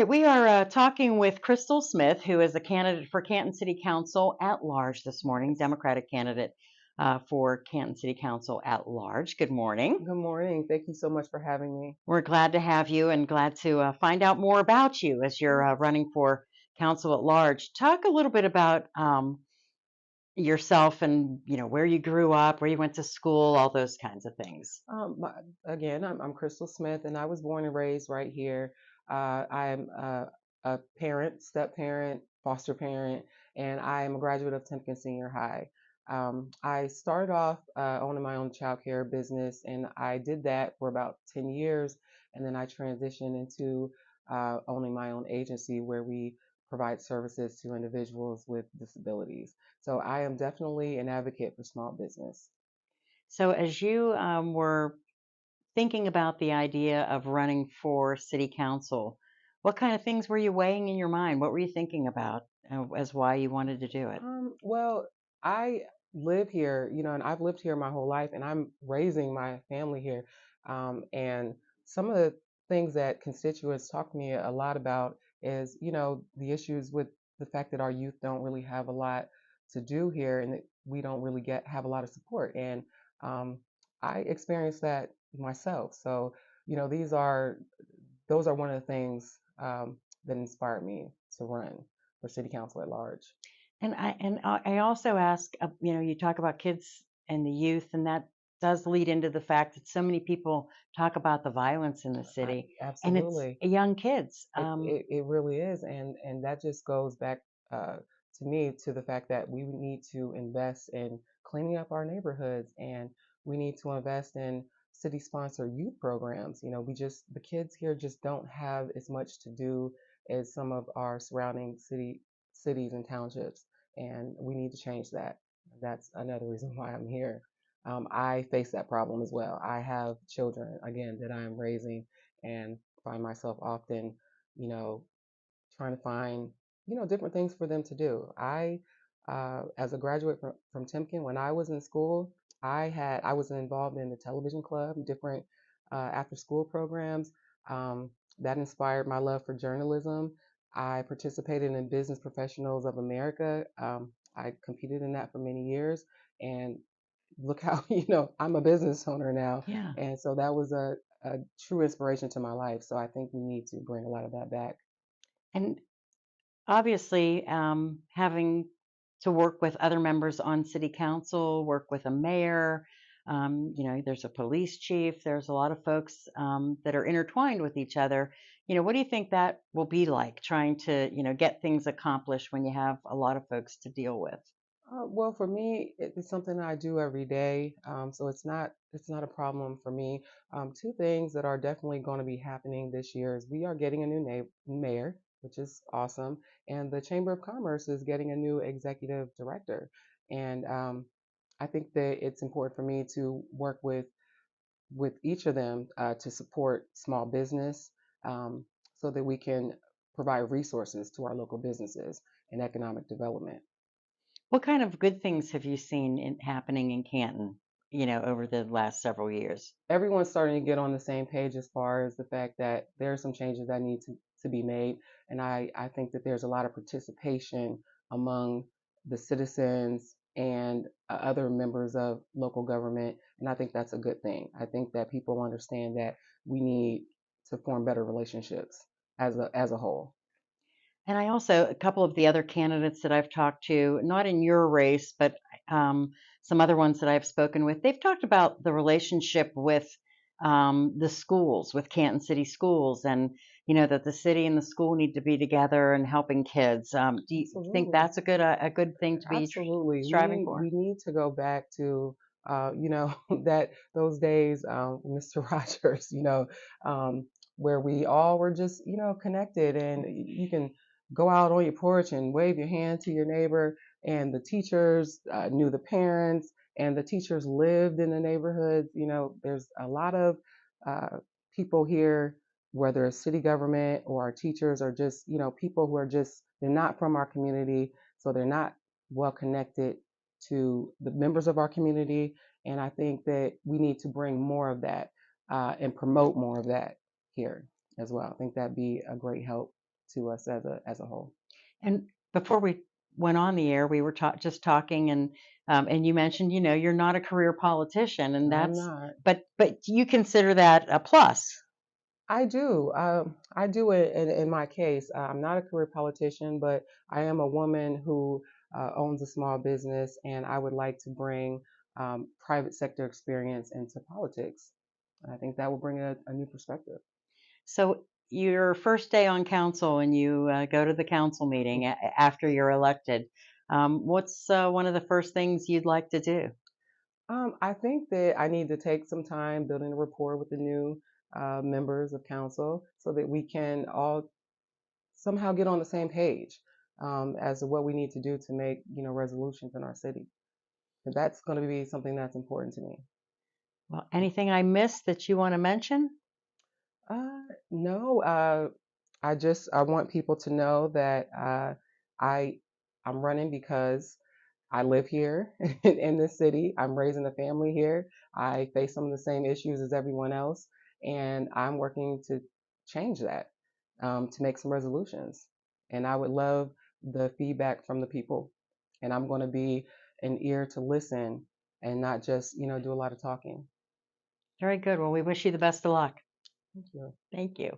right, we are talking with Crystal Smith, who is a candidate for Canton City Council at large this morning, Democratic candidate for Canton City Council at large. Good morning. Good morning. Thank you so much for having me. We're glad to have you and glad to find out more about you as you're running for council at large. Talk a little bit about yourself and where you grew up, where you went to school, all those kinds of things. Again, I'm Crystal Smith, and I was born and raised right here. I'm a parent, step parent, foster parent, and I am a graduate of Timken Senior High. I started off owning my own childcare business, and I did that for about 10 years, and then I transitioned into owning my own agency where we provide services to individuals with disabilities. So I am definitely an advocate for small business. So as you were thinking about the idea of running for city council, what kind of things were you weighing in your mind? What were you thinking about as why you wanted to do it? Well, I live here, and I've lived here my whole life, and I'm raising my family here. And some of the things that constituents talk to me a lot about is, the issues with the fact that our youth don't really have a lot to do here, and that we don't really have a lot of support. And um, I experienced that myself. So, those are one of the things that inspired me to run for city council at large. And I also ask, you talk about kids and the youth, and that does lead into the fact that so many people talk about the violence in the city, and it's Absolutely. young kids. It really is, and that just goes back to me to the fact that we need to invest in cleaning up our neighborhoods, and we need to invest in city-sponsored youth programs. The kids here just don't have as much to do as some of our surrounding cities and townships, and we need to change that. That's another reason why I'm here. I face that problem as well. I have children, again, that I am raising, and find myself often, you know, trying to find, different things for them to do. As a graduate from Timken, when I was in school, I was involved in the television club, different after school programs. That inspired my love for journalism. I participated in Business Professionals of America. I competed in that for many years, and look how I'm a business owner now, Yeah. and so that was a true inspiration to my life. So I think we need to bring a lot of that back. And obviously, having to work with other members on city council, work with a mayor, there's a police chief, there's a lot of folks that are intertwined with each other. What do you think that will be like trying to, get things accomplished when you have a lot of folks to deal with? Well, for me, it's something I do every day, so it's not a problem for me. Two things that are definitely going to be happening this year is we are getting a new mayor, which is awesome, and the Chamber of Commerce is getting a new executive director. And I think that it's important for me to work with each of them to support small business, so that we can provide resources to our local businesses and economic development. What kind of good things have you seen happening in Canton, over the last several years? Everyone's starting to get on the same page as far as the fact that there are some changes that need to be made. And I think that there's a lot of participation among the citizens and other members of local government. And I think that's a good thing. I think that people understand that we need to form better relationships as a whole. And I also, a couple of the other candidates that I've talked to, not in your race, but some other ones that I've spoken with, they've talked about the relationship with the schools, with Canton City Schools, and that the city and the school need to be together and helping kids. Do you think Absolutely. that's a good thing to be Absolutely. We striving need for? we need to go back to that those days, Mr. Rogers, where we all were just, connected, and you can go out on your porch and wave your hand to your neighbor, and the teachers knew the parents, and the teachers lived in the neighborhoods. There's a lot of uh, people here, whether it's city government or our teachers, or just, people who are just, they're not from our community, so they're not well connected to the members of our community. And I think that we need to bring more of that and promote more of that here as well. I think that'd be a great help. to us as a whole. And before we went on the air, we were just talking, and you mentioned, you're not a career politician, and I'm that's, not. but you consider that a plus. I do. I do it in my case. I'm not a career politician, but I am a woman who owns a small business, and I would like to bring private sector experience into politics. I think that will bring a new perspective. So your first day on council, and you go to the council meeting after you're elected, what's one of the first things you'd like to do? I think that I need to take some time building a rapport with the new members of council so that we can all somehow get on the same page as to what we need to do to make resolutions in our city. And that's going to be something that's important to me. Well, anything I missed that you want to mention? No, I want people to know that I I'm running because I live here in this city. I'm raising a family here. I face some of the same issues as everyone else, and I'm working to change that, to make some resolutions. And I would love the feedback from the people. And I'm going to be an ear to listen and not just, do a lot of talking. Very good. Well, we wish you the best of luck. Thank you. Thank you.